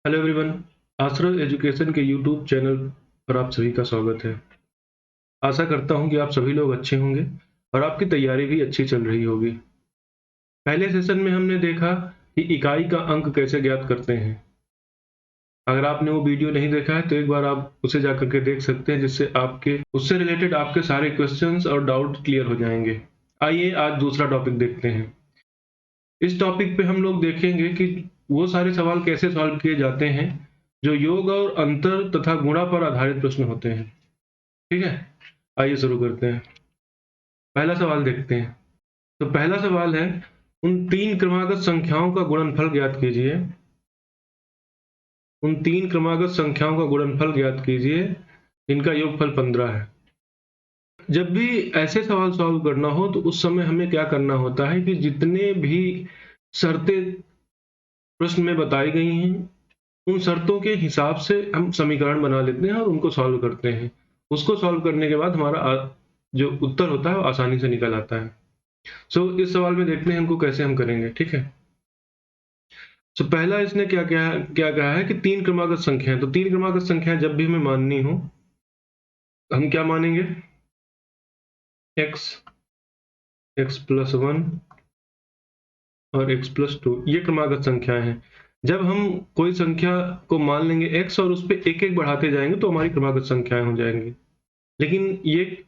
Hello everyone, आश्रय education के YouTube channel पर आप सभी का स्वागत है। आशा करता हूं कि आप सभी लोग अच्छे होंगे और आपकी तैयारी भी अच्छी चल रही होगी। पहले सेशन में हमने देखा कि इकाई का अंक कैसे ज्ञात करते हैं। अगर आपने वो वीडियो नहीं देखा है तो एक बार आप उसे जाकर के देख सकते हैं, जिससे आपके उससे रिलेटेड आपके सारे क्वेश्चंस और डाउट क्लियर हो जाएंगे। आइए आज दूसरा टॉपिक देखते हैं। इस टॉपिक पे हम लोग देखेंगे कि वो सारे सवाल कैसे सॉल्व किए जाते हैं जो योग और अंतर तथा गुणा पर आधारित प्रश्न होते हैं। ठीक है, आइए शुरू करते हैं। पहला सवाल देखते हैं। तो पहला सवाल है, उन तीन क्रमागत संख्याओं का गुणनफल ज्ञात कीजिए। उन तीन क्रमागत संख्याओं का गुणनफल ज्ञात कीजिए, इनका योगफल 15 है। जब भी ऐसे सवाल सॉल्व करना हो तो उस समय हमें क्या करना होता है कि जितने भी शर्तें प्रश्न में बताई गई हैं, उन शर्तों के हिसाब से हम समीकरण बना लेते हैं और उनको सॉल्व करते हैं। उसको सॉल्व करने के बाद हमारा जो उत्तर होता है वो आसानी से निकल आता है। इस सवाल में देखते हैं इनको कैसे हम करेंगे। ठीक है, पहला इसने क्या कहा है कि तीन क्रमागत संख्याएं। तो तीन क्रमागत संख्याएं जब भी हमें माननी हो, हम क्या मानेंगे? x, x+1 और x+2, ये क्रमागत संख्याएं हैं। जब हम कोई संख्या को मान लेंगे x और उस पर एक एक बढ़ाते जाएंगे तो हमारी क्रमागत संख्याएं हो जाएंगी। लेकिन ये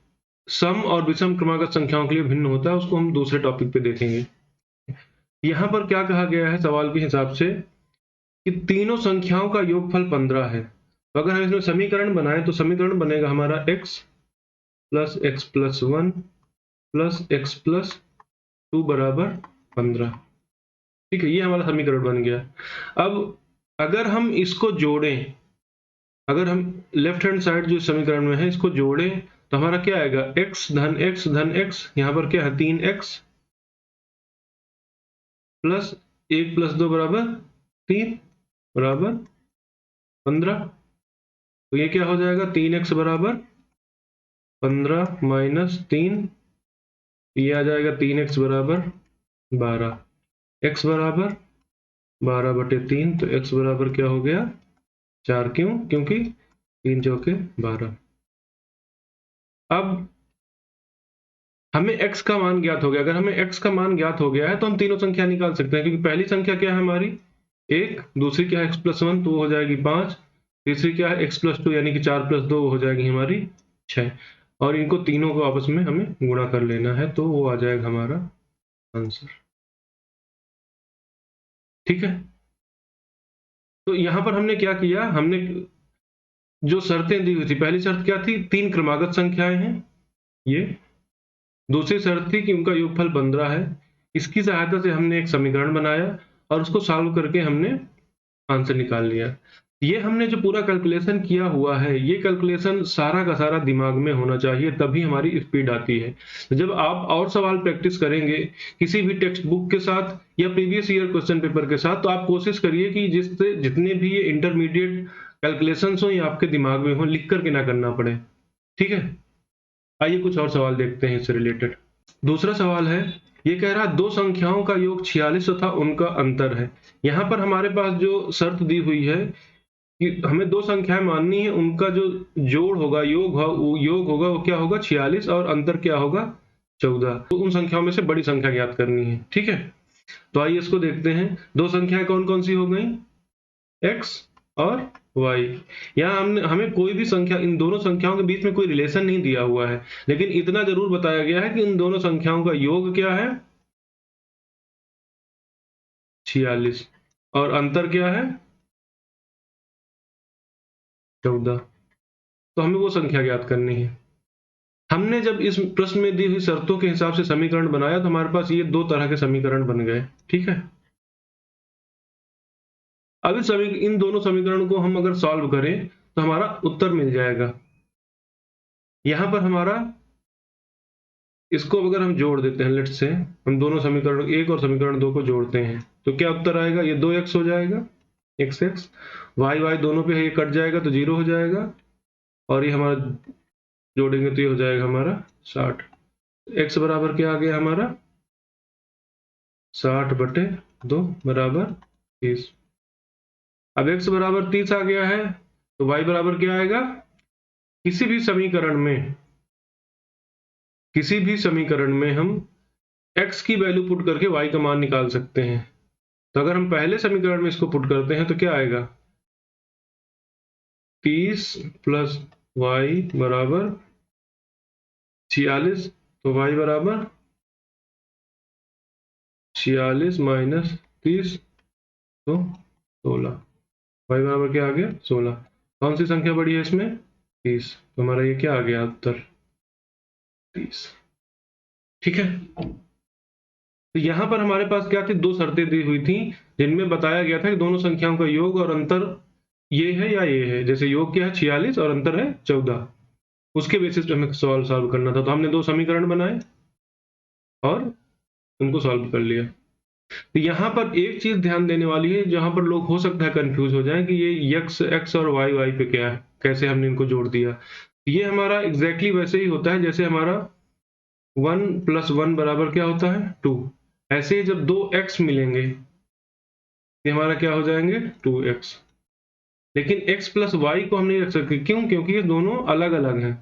सम और विषम क्रमागत संख्याओं के लिए भिन्न होता है, उसको हम दूसरे टॉपिक पे देखेंगे। यहां पर क्या कहा गया है सवाल के हिसाब से कि तीनों संख्याओं का योगफल 15 है। तो अगर हम इसमें समीकरण बनाएं तो समीकरण बनेगा हमारा x plus x+1 plus x+2 बराबर 15। ठीक है, ये हमारा समीकरण बन गया। अब अगर हम इसको जोड़ें, अगर हम लेफ्ट हैंड साइड जो समीकरण में है इसको जोड़ें तो हमारा क्या आएगा? x धन x धन x, यहाँ पर क्या है 3x प्लस 1+2 बराबर 3 बराबर 15। तो ये क्या हो जाएगा? 3x बराबर 15 माइनस 3, ये आ जाएगा 3x बराबर 12। x बराबर 12/3, तो x बराबर क्या हो गया? 4। क्यों? क्योंकि 3 चौके 12। अब हमें x का मान ज्ञात हो गया। अगर हमें x का मान ज्ञात हो गया है तो हम तीनों संख्या निकाल सकते हैं, क्योंकि पहली संख्या क्या है हमारी? 1, दूसरी क्या है x+1 तो वो हो जाएगी 5, तीसरी क्या है x+2 यानी कि 4+2 हो जाएगी हमारी 6, और इनको तीनों को आपस में हमें गुणा कर लेना है तो वो आ जाएगा हमारा आंसर। ठीक है, तो यहां पर हमने क्या किया, हमने जो शर्तें दी हुई थी, पहली शर्त क्या थी? तीन क्रमागत संख्याएं हैं ये। दूसरी शर्त थी कि उनका योगफल 15 है। इसकी सहायता से हमने एक समीकरण बनाया और उसको सॉल्व करके हमने आंसर निकाल लिया। ये हमने जो पूरा कैलकुलेशन किया हुआ है, ये कैलकुलेशन सारा का सारा दिमाग में होना चाहिए, तभी हमारी स्पीड आती है। जब आप और सवाल प्रैक्टिस करेंगे किसी भी टेक्स्ट बुक के साथ या प्रीवियस ईयर क्वेश्चन पेपर के साथ, तो आप कोशिश करिए कि जिससे जितने भी ये इंटरमीडिएट कैलकुलेशंस हो ये आपके दिमाग में हो, लिख करके ना करना पड़े। ठीक है, आइए कुछ और सवाल देखते हैं इससे रिलेटेड। दूसरा सवाल है, ये कह रहा है दो संख्याओं का योग 46 तथा उनका अंतर है। यहाँ पर हमारे पास जो शर्त दी हुई है कि हमें दो संख्याएं माननी है, उनका जो जोड़ होगा, योग होगा वो क्या होगा? 46, और अंतर क्या होगा? 14। तो उन संख्याओं में से बड़ी संख्या ज्ञात करनी है। ठीक है, तो आइए इसको देखते हैं। दो संख्याएं कौन कौन सी हो गई? x और y। यहाँ हमने हमें कोई भी संख्या, इन दोनों संख्याओं के बीच में कोई रिलेशन नहीं दिया हुआ है, लेकिन इतना जरूर बताया गया है कि इन दोनों संख्याओं का योग क्या है? 46, और अंतर क्या है? 14। तो हमें वो संख्या ज्ञात करनी है। हमने जब इस प्रश्न में दी हुई शर्तों के हिसाब से समीकरण बनाया तो हमारे पास ये दो तरह के समीकरण बन गए। ठीक है, अब इन दोनों समीकरणों को हम अगर सॉल्व करें तो हमारा उत्तर मिल जाएगा। यहां पर हमारा, इसको अगर हम जोड़ देते हैं, लेट्स से हम दोनों समीकरण 1 और समीकरण 2 को जोड़ते हैं तो क्या उत्तर आएगा? ये 2x हो जाएगा, x y दोनों पे ये कट जाएगा तो 0 हो जाएगा, और ये हमारा जोड़ेंगे तो ये हो जाएगा हमारा 60। x बराबर क्या आ गया हमारा? 60/2 बराबर 30। अब x बराबर 30 आ गया है तो y बराबर क्या आएगा? किसी भी समीकरण में हम x की वैल्यू पुट करके y का मान निकाल सकते हैं। तो अगर हम पहले समीकरण में इसको पुट करते हैं तो क्या आएगा? 30 प्लस y बराबर 46, तो y बराबर 46 माइनस 30 तो 16। y बराबर क्या आ गया? 16। कौन सी संख्या बड़ी है इसमें? 30। तो हमारा ये क्या आ गया उत्तर? 30। ठीक है, तो यहां पर हमारे पास क्या थी? दो शर्तें दी हुई थी जिनमें बताया गया था कि दोनों संख्याओं का योग और अंतर ये है या ये है। जैसे योग क्या है? 46 और अंतर है 14। उसके बेसिस पे हमें सवाल सॉल्व करना था। तो हमने दो समीकरण बनाए और उनको सॉल्व कर लिया। तो यहाँ पर एक चीज ध्यान देने वाली है, जहां पर लोग हो सकता है कंफ्यूज हो जाएं कि ये x और y पे क्या है, कैसे हमने इनको जोड़ दिया। ये हमारा एग्जैक्टली वैसे ही होता है जैसे हमारा 1 + 1 बराबर क्या होता है? 2। ऐसे ही जब दो x मिलेंगे ये हमारा क्या हो जाएंगे? 2x। लेकिन x + y को हम नहीं रख सकते, क्यों? क्योंकि ये दोनों अलग अलग हैं।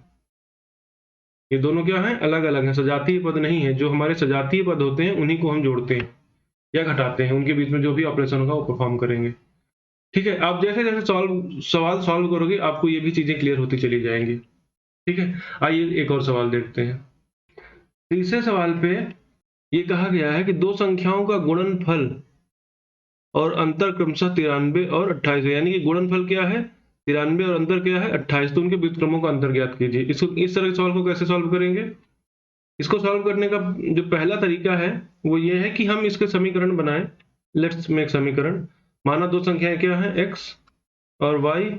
ये दोनों क्या है? अलग अलग हैं, सजातीय पद नहीं है। जो हमारे सजातीय पद होते हैं उन्हीं को हम जोड़ते हैं या घटाते हैं, उनके बीच में जो भी ऑपरेशन होगा वो परफॉर्म करेंगे। ठीक है, आप जैसे जैसे सवाल सॉल्व करोगे आपको ये भी चीजें क्लियर होती चली जाएंगी। ठीक है, आइए एक और सवाल देखते हैं। तीसरे सवाल पे ये कहा गया है कि दो संख्याओं का गुणनफल और अंतर क्रमशः 93 और 28 है। यानी कि गुणनफल क्या है? 93 और अंतर क्या है? 28। तो उनके व्युत्क्रमों का अंतर ज्ञात कीजिए। इसको इस तरह के सवाल को कैसे सॉल्व करेंगे? इसको सॉल्व करने का जो पहला तरीका है वो ये है कि हम इसके समीकरण बनाएं। लेट्स मेक समीकरण। माना दो संख्याएं क्या है? x और y।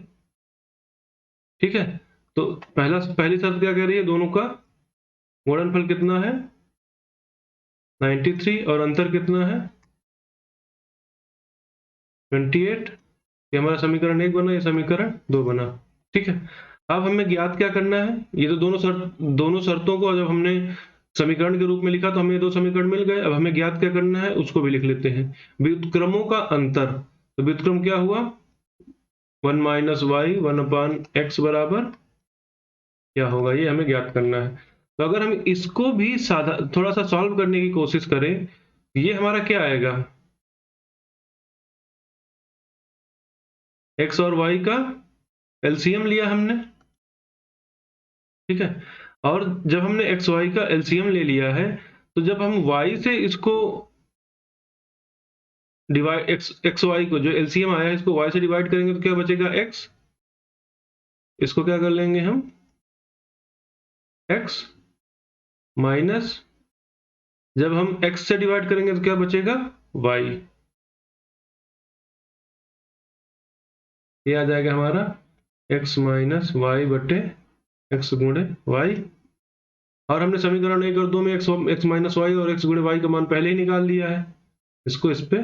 ठीक है, तो पहली शर्त क्या कह रही है? दोनों का गुणनफल कितना है? 93 और अंतर कितना है? 28। ये हमारा समीकरण 1 बना, ये समीकरण 2 बना। ठीक है, अब हमें ज्ञात क्या करना है? ये तो दोनों शर्तों को जब हमने समीकरण के रूप में लिखा तो हमें दो समीकरण मिल गए। अब हमें ज्ञात क्या करना है उसको भी लिख लेते हैं। व्युत्क्रमों का अंतर, तो व्युत्क्रम क्या हुआ? 1 - y 1/x बराबर क्या होगा? ये हमें ज्ञात करना है। तो अगर हम इसको भी थोड़ा सा सॉल्व करने की कोशिश करें, ये हमारा क्या आएगा? x और y का एलसीएम लिया हमने। ठीक है, और जब हमने एक्स वाई का एलसीएम ले लिया है तो जब हम y से इसको डिवाइड एक्स वाई को जो एलसीएम आया है इसको y से डिवाइड करेंगे तो क्या बचेगा? x। इसको क्या कर लेंगे हम? x माइनस, जब हम x से डिवाइड करेंगे तो क्या बचेगा? y। ये आ जाएगा हमारा x - y बटे x गुणे y। और हमने समीकरण 1 और 2 में x माइनस वाई और x गुणे y का मान पहले ही निकाल लिया है। इसको इस पे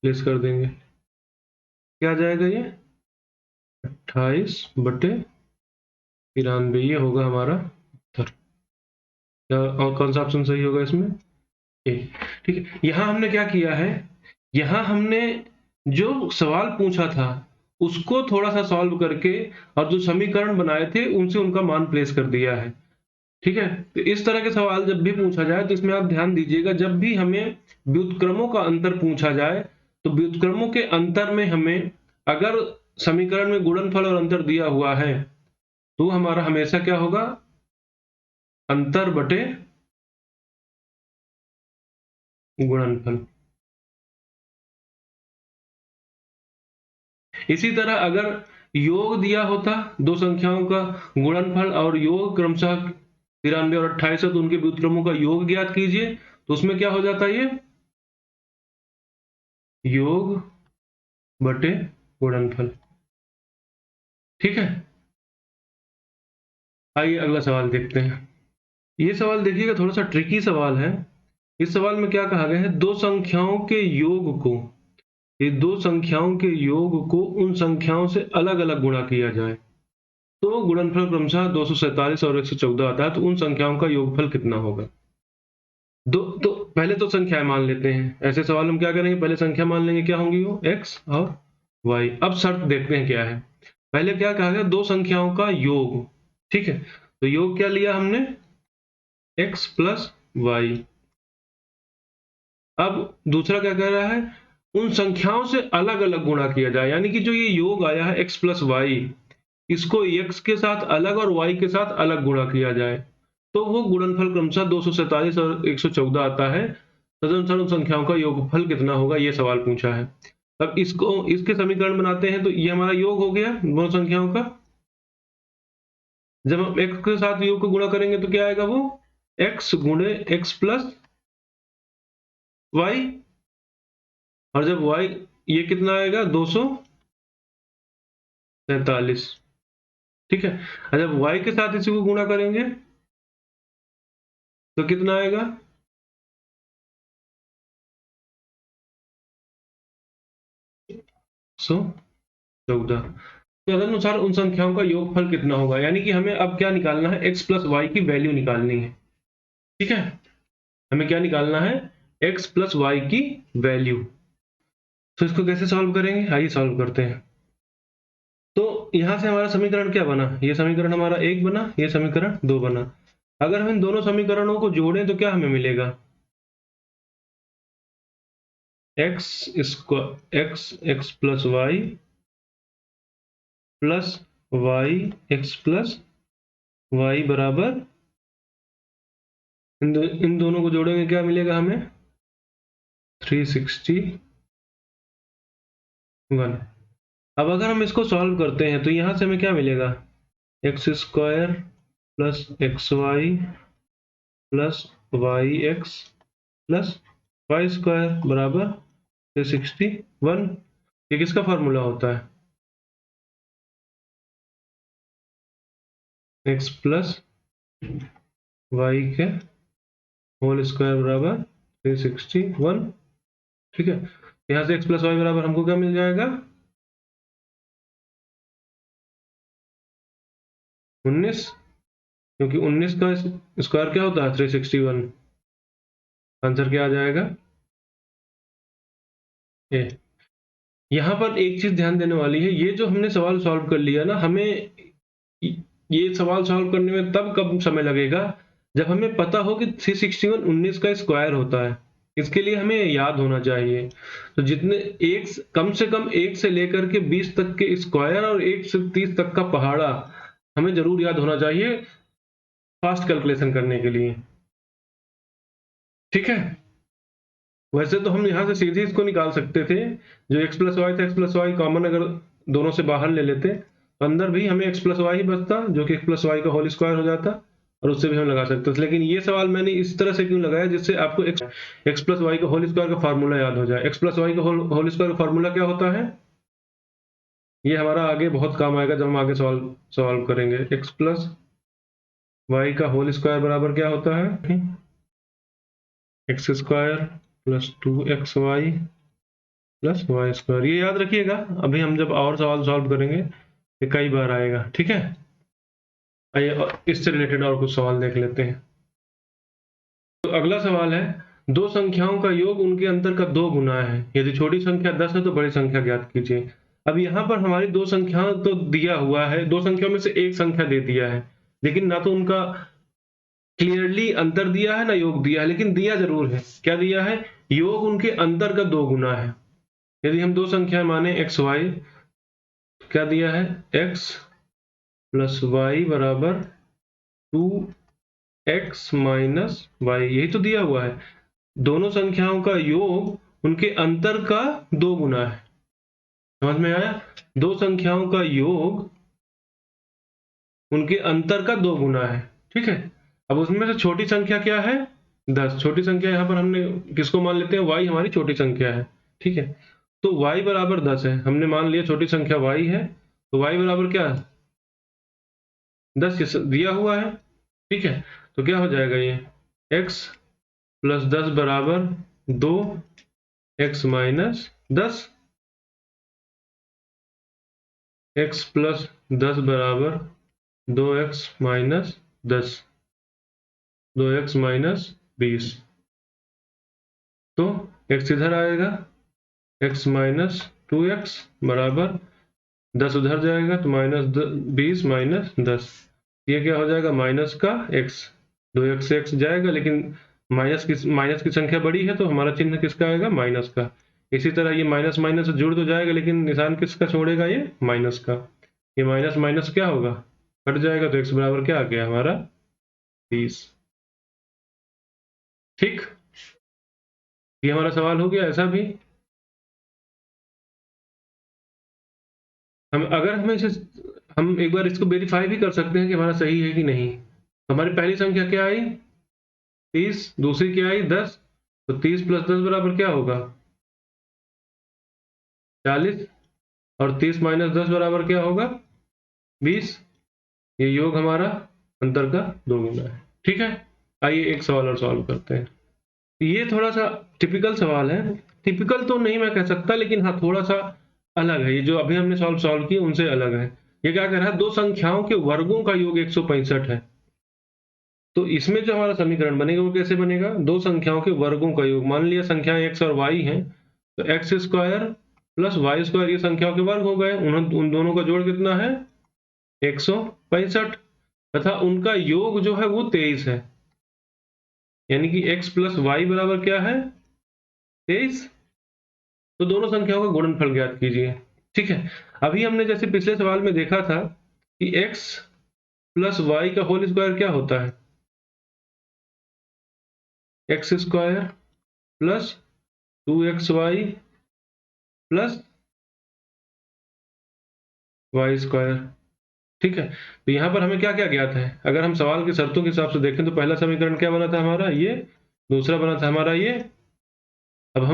प्लेस कर देंगे। क्या आ जाएगा? ये 28 बटे 93। ये होगा हमारा उत्तर। क्या और कौन सा ऑप्शन सही होगा इसमें? ए। ठीक है, यहां हमने क्या किया है? यहां हमने जो सवाल पूछा था उसको थोड़ा सा सॉल्व करके और जो समीकरण बनाए थे उनसे उनका मान प्लेस कर दिया है। ठीक है, तो इस तरह के सवाल जब भी पूछा जाए तो इसमें आप ध्यान दीजिएगा, जब भी हमें व्युत्क्रमों का अंतर पूछा जाए तो व्युत्क्रमों के अंतर में हमें अगर समीकरण में गुणनफल और अंतर दिया हुआ है तो हमारा हमेशा क्या होगा? अंतर बटे गुणनफल। इसी तरह अगर योग दिया होता दो संख्याओं का गुणनफल और योग क्रमशः 93 और 28 है तो उनके व्युत्क्रमों का योग ज्ञात कीजिए, तो उसमें क्या हो जाता है? ये योग बटे गुणनफल। ठीक है, आइए अगला सवाल देखते हैं। ये सवाल देखिएगा, थोड़ा सा ट्रिकी सवाल है। इस सवाल में क्या कहा गया है? दो संख्याओं के योग को, ये दो संख्याओं के योग को उन संख्याओं से अलग अलग गुणा किया जाए तो गुणनफल क्रमशः 247 और 114 आता है। तो उन संख्याओं का योगफल कितना होगा? तो पहले तो संख्याएं मान लेते हैं। ऐसे सवाल हम क्या करेंगे? पहले संख्या मान लेंगे, क्या होंगी वो? x और y। अब शर्त देखते हैं क्या है। पहले क्या कहा गया, दो संख्याओं का योग, ठीक है। तो योग क्या लिया हमने, x प्लस वाई। अब दूसरा क्या कह रहा है, उन संख्याओं से अलग अलग गुणा किया जाए, यानी कि जो ये योग आया है x प्लस वाई, इसको x के साथ अलग और y के साथ अलग गुणा किया जाए, तो वो गुणनफल क्रमशः 247 और 114 आता है। तदनुसार उन संख्याओं का योगफल कितना होगा, ये सवाल पूछा है। अब इसको, इसके समीकरण बनाते हैं, तो ये हमारा योग हो गया दोनों संख्याओं का। जब हम x के साथ योग को गुणा करेंगे तो क्या आएगा, वो x गुणे x प्लस वाई, और जब y, ये कितना आएगा 247, ठीक है। और जब y के साथ इसी को गुणा करेंगे तो कितना आएगा, 114। तदनुसार उन संख्याओं का योगफल कितना होगा, यानी कि हमें अब क्या निकालना है, x प्लस वाई की वैल्यू निकालनी है, ठीक है। हमें क्या निकालना है, x प्लस वाई की वैल्यू। तो इसको कैसे सॉल्व करेंगे, आइए सॉल्व करते हैं। तो यहां से हमारा समीकरण क्या बना, ये समीकरण हमारा 1 बना, ये समीकरण 2 बना। अगर हम इन दोनों समीकरणों को जोड़ें तो क्या हमें मिलेगा, x plus Y plus Y X plus Y बराबर, इन दोनों को जोड़ेंगे क्या मिलेगा हमें, 361। अब अगर हम इसको सॉल्व करते हैं तो यहां से हमें क्या मिलेगा, X square plus X Y plus Y X plus Y square बराबर 361। ये किसका फॉर्मूला होता है, एक्स प्लस वाई के होल स्क्वायर बराबर 361, ठीक है। यहां से एक्स प्लस वाई बराबर हमको क्या मिल जाएगा, 19, क्योंकि 19 का स्क्वायर क्या होता है 361। आंसर क्या आ जाएगा, ए। यहाँ पर एक चीज ध्यान देने वाली है, ये जो हमने सवाल सॉल्व कर लिया ना, हमें ये सवाल सॉल्व करने में तब कब समय लगेगा जब हमें पता हो कि 361 19 का स्क्वायर होता है। इसके लिए हमें याद होना चाहिए। तो जितने एक, कम से कम 1 से लेकर के 20 तक के स्क्वायर और 1 से 30 तक का पहाड़ा हमें जरूर याद होना चाहिए फास्ट कैलकुलेशन करने के लिए, ठीक है। वैसे तो हम यहाँ से सीधे इसको निकाल सकते थे, जो x प्लस वाई था, x प्लस वाई कॉमन अगर दोनों से बाहर ले लेते तो अंदर भी हमें x प्लस वाई ही बचता, जो कि x प्लस वाई का होल स्क्वायर हो जाता, और उससे भी हम लगा सकते थे। लेकिन ये सवाल मैंने इस तरह से क्यों लगाया, जिससे आपको x प्लस वाई का होल स्क्वायर का फार्मूला याद हो जाए। x प्लस वाई का होल स्क्वायर का फार्मूला क्या होता है, ये हमारा आगे बहुत काम आएगा जब हम आगे सॉल्व करेंगे। x प्लस वाई का होल स्क्वायर बराबर क्या होता है, X square plus 2 XY plus Y square. ये याद रखिएगा, अभी हम जब और सवाल सॉल्व करेंगे ये कई बार आएगा, ठीक है। आइए इससे रिलेटेड और कुछ सवाल देख लेते हैं। तो अगला सवाल है, दो संख्याओं का योग उनके अंतर का 2 गुना है, यदि छोटी संख्या 10 है तो बड़ी संख्या ज्ञात कीजिए। अब यहाँ पर हमारी दो संख्या तो दिया हुआ है, दो संख्याओं में से एक संख्या दे दिया है, लेकिन ना तो उनका क्लियरली अंतर दिया है ना योग दिया है, लेकिन दिया जरूर है। क्या दिया है, योग उनके अंतर का 2 गुना है। यदि हम दो संख्या माने एक्स वाई, क्या दिया है, x प्लस वाई बराबर 2x माइनस वाई, यही तो दिया हुआ है। दोनों संख्याओं का योग उनके अंतर का 2 गुना है। समझ में आया, दो संख्याओं का योग उनके अंतर का 2 गुना है, ठीक है। अब उसमें से छोटी संख्या क्या है, 10। छोटी संख्या यहाँ पर हमने किसको मान लेते हैं, y हमारी छोटी संख्या है, ठीक है। तो y बराबर 10 है, हमने मान लिया छोटी संख्या y है, तो y बराबर क्या है, 10 दिया हुआ है, ठीक है। तो क्या हो जाएगा, ये x प्लस 10 बराबर 2x माइनस 10, x प्लस 10 बराबर 2x माइनस 10, 2x माइनस 20। तो x इधर आएगा, x माइनस 2x बराबर 10 उधर जाएगा तो -20 माइनस 10, ये क्या हो जाएगा माइनस का x, 2x से x जाएगा, लेकिन माइनस की संख्या बड़ी है तो हमारा चिन्ह किसका आएगा, माइनस का। इसी तरह ये माइनस माइनस जुड़ तो जाएगा, लेकिन निशान किसका छोड़ेगा, ये माइनस का। ये माइनस माइनस क्या होगा, कट जाएगा, तो x बराबर क्या आ गया हमारा 30। ठीक, ये हमारा सवाल हो गया। ऐसा भी हम एक बार इसको वेरीफाई भी कर सकते हैं कि हमारा सही है कि नहीं। हमारी पहली संख्या क्या आई 30, दूसरी क्या आई 10, तो 30 + 10 बराबर क्या होगा 40, और 30 - 10 बराबर क्या होगा 20। ये योग हमारा अंतर का 2 गुना है। ठीक है, आइए एक सवाल और सॉल्व करते हैं। ये थोड़ा सा टिपिकल सवाल है, टिपिकल तो नहीं मैं कह सकता, लेकिन हाँ थोड़ा सा अलग है। ये जो अभी हमने सॉल्व किए उनसे अलग है। ये क्या कह रहा है, दो संख्याओं के वर्गों का योग 165 है। तो इसमें जो हमारा समीकरण बनेगा वो कैसे बनेगा, दो संख्याओं के वर्गों का योग। मान लिया संख्याएं x और y हैं, तो x square plus Y square ये संख्याओं के वर्ग हो गए। उन दोनों का जोड़ कितना है 165, तथा उनका योग जो है वो 23 है। यानी कि x + y बराबर क्या है 23। तो दोनों संख्याओं का गुणनफल ज्ञात कीजिए। ठीक है, अभी हमने जैसे पिछले सवाल में देखा था कि x + y का होल स्क्वायर क्या होता है, x square plus 2xy plus Y square. ठीक है, तो यहाँ पर हमें क्या क्या ज्ञात है, अगर हम सवाल की शर्तों के हिसाब से देखें तो पहला समीकरण क्या बना था हमारा ये, दूसरा बना था हमारा ये। अब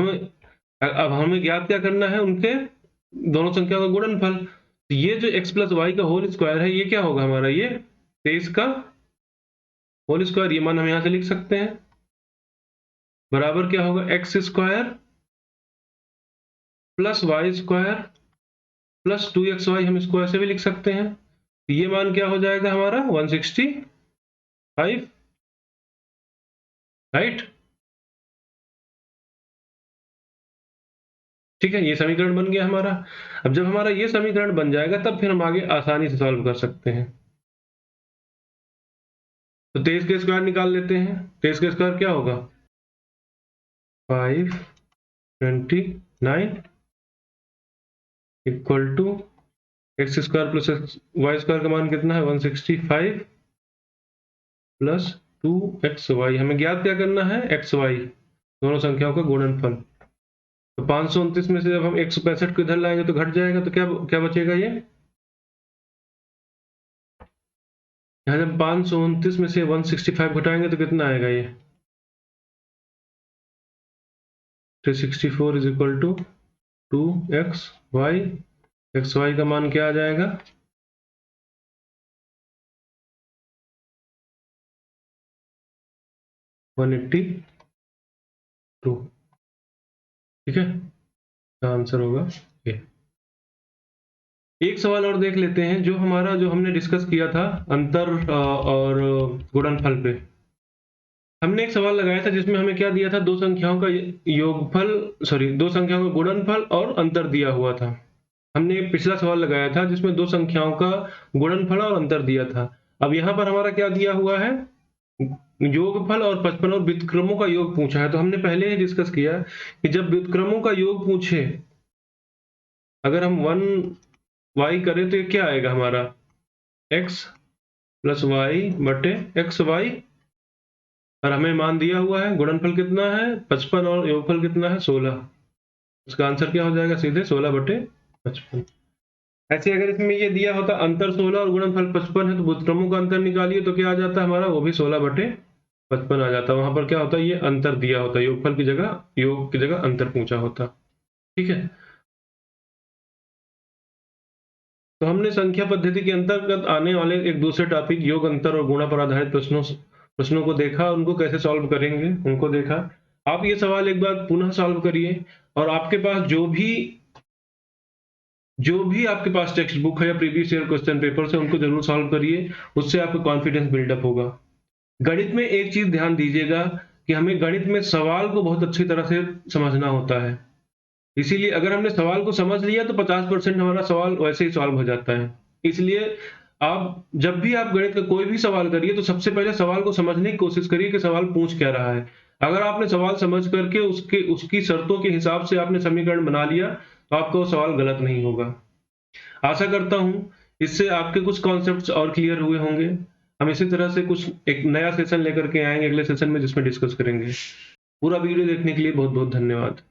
हमें ज्ञात क्या करना है, उनके दोनों संख्या का गुणनफल। तो ये जो x + y का होल स्क्वायर है ये क्या होगा हमारा, ये 23 का होल स्क्वायर, ये मान हम यहाँ से लिख सकते हैं, बराबर क्या होगा x square plus Y square plus 2xy, हम इसको ऐसे भी लिख सकते हैं। तो ये मान क्या हो जाएगा हमारा 165, राइट। ठीक है, ये समीकरण बन गया हमारा। अब जब हमारा ये समीकरण बन जाएगा तब फिर हम आगे आसानी से सॉल्व कर सकते हैं। तो 23 के स्क्वायर निकाल लेते हैं। 23 का स्क्वायर क्या होगा 529 equal to x square plus Y square का मान कितना है 165 प्लस 2xy। हमें ज्ञात क्या करना है xy, दोनों संख्याओं का गुणनफल। तो 529 में से जब हम 165 को इधर लाएंगे तो घट जाएगा, तो क्या क्या बचेगा, ये यहाँ जब 529 में से 165 घटाएंगे तो कितना आएगा, ये 364 is equal to 2xy। xy का मान क्या आ जाएगा 182। ठीक है, आंसर होगा ये। एक सवाल और देख लेते हैं, जो हमने डिस्कस किया था अंतर और गुणनफल पे। हमने एक सवाल लगाया था जिसमें हमें क्या दिया था, दो संख्याओं का योगफल, सॉरी दो संख्याओं का गुणनफल और अंतर दिया हुआ था। हमने पिछला सवाल लगाया था जिसमें दो संख्याओं का गुणनफल और अंतर दिया था। अब यहाँ पर हमारा क्या दिया हुआ है, योगफल और 55 और व्युत्क्रमों का योग पूछा है। तो हमने पहले ही डिस्कस किया कि जब व्युत्क्रमों का योग पूछे, अगर हम 1y करें तो ये क्या आएगा हमारा x + y बटे xy, और हमें मान दिया हुआ है गुणनफल कितना है 55 और योगफल कितना है 16। इसका आंसर क्या हो जाएगा सीधे 16 बटे 55। ऐसे अगर इसमें ये दिया होता अंतर 16 और गुणनफल 55 है तो व्युत्क्रमों का अंतर निकालिए, तो क्या आ जाता हमारा, वो भी 16 बटे 55 आ जाता। वहां पर क्या होता, ये अंतर दिया होता, योगफल की जगह योग की जगह अंतर पूछा होता। ठीक है, तो हमने संख्या पद्धति के अंतर्गत आने वाले एक दूसरे टॉपिक योग, अंतर और गुणा पर आधारित प्रश्नों को देखा, उनको कैसे सॉल्व करेंगे उनको देखा। आप ये सवाल एक बार पुनः सॉल्व करिए, और आपके पास जो भी आपके पास टेक्स्ट बुक है या प्रीवियस ईयर क्वेश्चन पेपर से, उनको जरूर सॉल्व करिए, उससे आपका कॉन्फिडेंस बिल्डअप होगा। गणित में एक चीज ध्यान दीजिएगा कि हमें गणित में सवाल को बहुत अच्छी तरह से समझना होता है। इसीलिए अगर हमने सवाल को समझ लिया तो 50% हमारा सवाल वैसे ही सॉल्व हो जाता है। इसलिए आप जब भी आप गणित का कोई भी सवाल करिए तो सबसे पहले सवाल को समझने की कोशिश करिए कि सवाल पूछ क्या रहा है। अगर आपने सवाल समझ करके उसकी शर्तों के हिसाब से आपने समीकरण बना लिया तो आपका वो सवाल गलत नहीं होगा। आशा करता हूँ इससे आपके कुछ कॉन्सेप्ट्स और क्लियर हुए होंगे। हम इसी तरह से कुछ एक नया सेशन लेकर के आएँगे अगले सेशन में जिसमें डिस्कस करेंगे। पूरा वीडियो देखने के लिए बहुत-बहुत धन्यवाद।